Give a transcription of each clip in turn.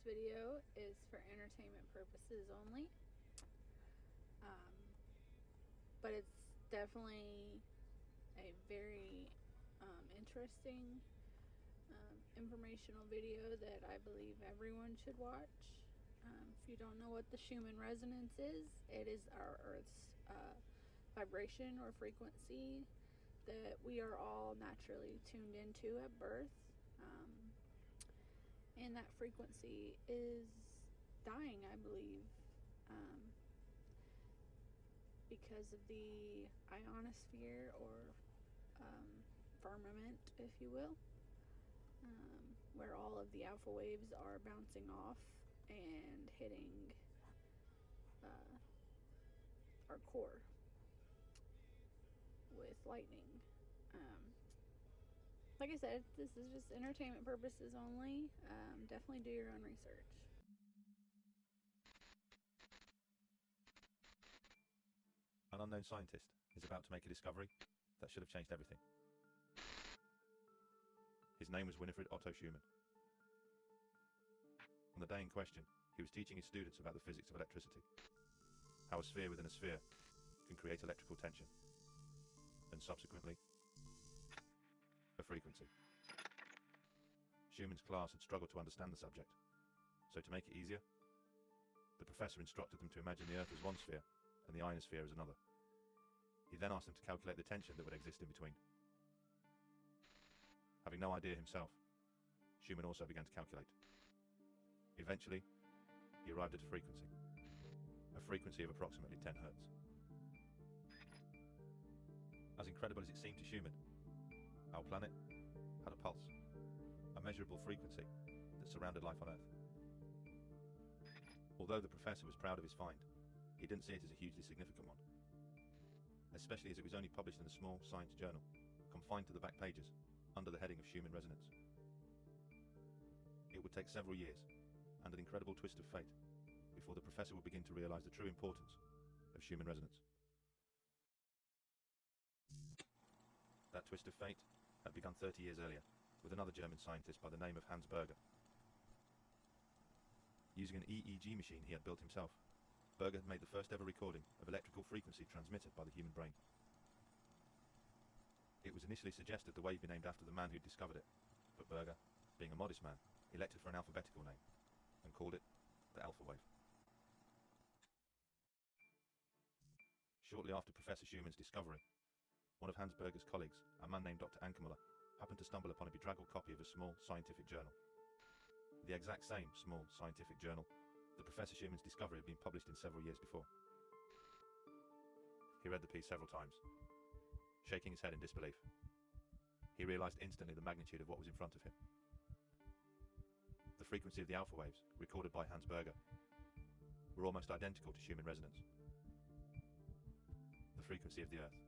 video is for entertainment purposes only, but it's definitely a very interesting informational video that I believe everyone should watch. If you don't know what the Shuman Resonance is, it is our Earth's vibration or frequency that we are all naturally tuned into at birth. And that frequency is dying, I believe, because of the ionosphere or firmament, if you will, where all of the alpha waves are bouncing off and hitting our core with lightning. Like I said, this is just entertainment purposes only. Definitely do your own research. An unknown scientist is about to make a discovery that should have changed everything. His name was Winifred Otto Shuman. On the day in question, he was teaching his students about the physics of electricity, how a sphere within a sphere can create electrical tension, and subsequently, a frequency. Schumann's class had struggled to understand the subject, so to make it easier, the professor instructed them to imagine the Earth as one sphere and the ionosphere as another. He then asked them to calculate the tension that would exist in between. Having no idea himself, Schumann also began to calculate. Eventually, he arrived at a frequency of approximately 10 Hz. As incredible as it seemed to Schumann, our planet had a pulse, a measurable frequency that surrounded life on Earth. Although the professor was proud of his find, he didn't see it as a hugely significant one, especially as it was only published in a small science journal, confined to the back pages, under the heading of Shuman Resonance. It would take several years, and an incredible twist of fate, before the professor would begin to realize the true importance of Shuman Resonance. That twist of fate had begun 30 years earlier, with another German scientist by the name of Hans Berger. Using an EEG machine he had built himself, Berger had made the first ever recording of electrical frequency transmitted by the human brain. It was initially suggested the wave be named after the man who discovered it, but Berger, being a modest man, elected for an alphabetical name, and called it the alpha wave. Shortly after Professor Schumann's discovery, one of Hans Berger's colleagues, a man named Dr. Ankermüller, happened to stumble upon a bedraggled copy of a small scientific journal. The exact same small scientific journal that Professor Schumann's discovery had been published in several years before. He read the piece several times, shaking his head in disbelief. He realized instantly the magnitude of what was in front of him. The frequency of the alpha waves, recorded by Hans Berger, were almost identical to Shuman Resonance, the frequency of the Earth.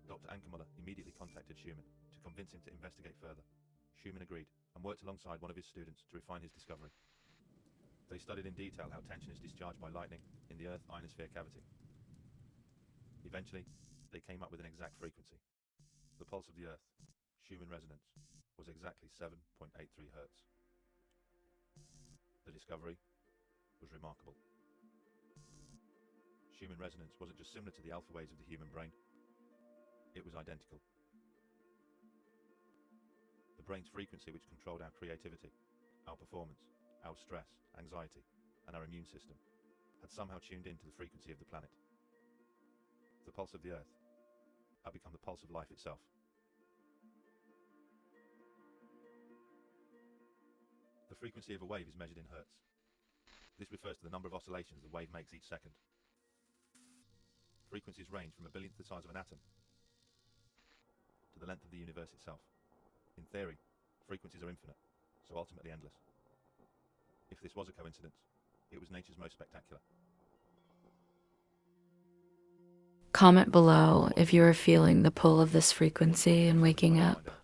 Dr. Ankermüller immediately contacted Schumann to convince him to investigate further. Schumann agreed and worked alongside one of his students to refine his discovery. They studied in detail how tension is discharged by lightning in the Earth ionosphere cavity. Eventually, they came up with an exact frequency. The pulse of the Earth, Shuman Resonance, was exactly 7.83 Hz. The discovery was remarkable. Shuman Resonance wasn't just similar to the alpha waves of the human brain, it was identical. The brain's frequency, which controlled our creativity, our performance, our stress, anxiety, and our immune system, had somehow tuned into the frequency of the planet. The pulse of the Earth had become the pulse of life itself. The frequency of a wave is measured in Hertz. This refers to the number of oscillations the wave makes each second. Frequencies range from a billionth the size of an atom to the length of the universe itself. In theory, frequencies are infinite, so ultimately endless. If this was a coincidence, it was nature's most spectacular. Comment below if you are feeling the pull of this frequency and waking up.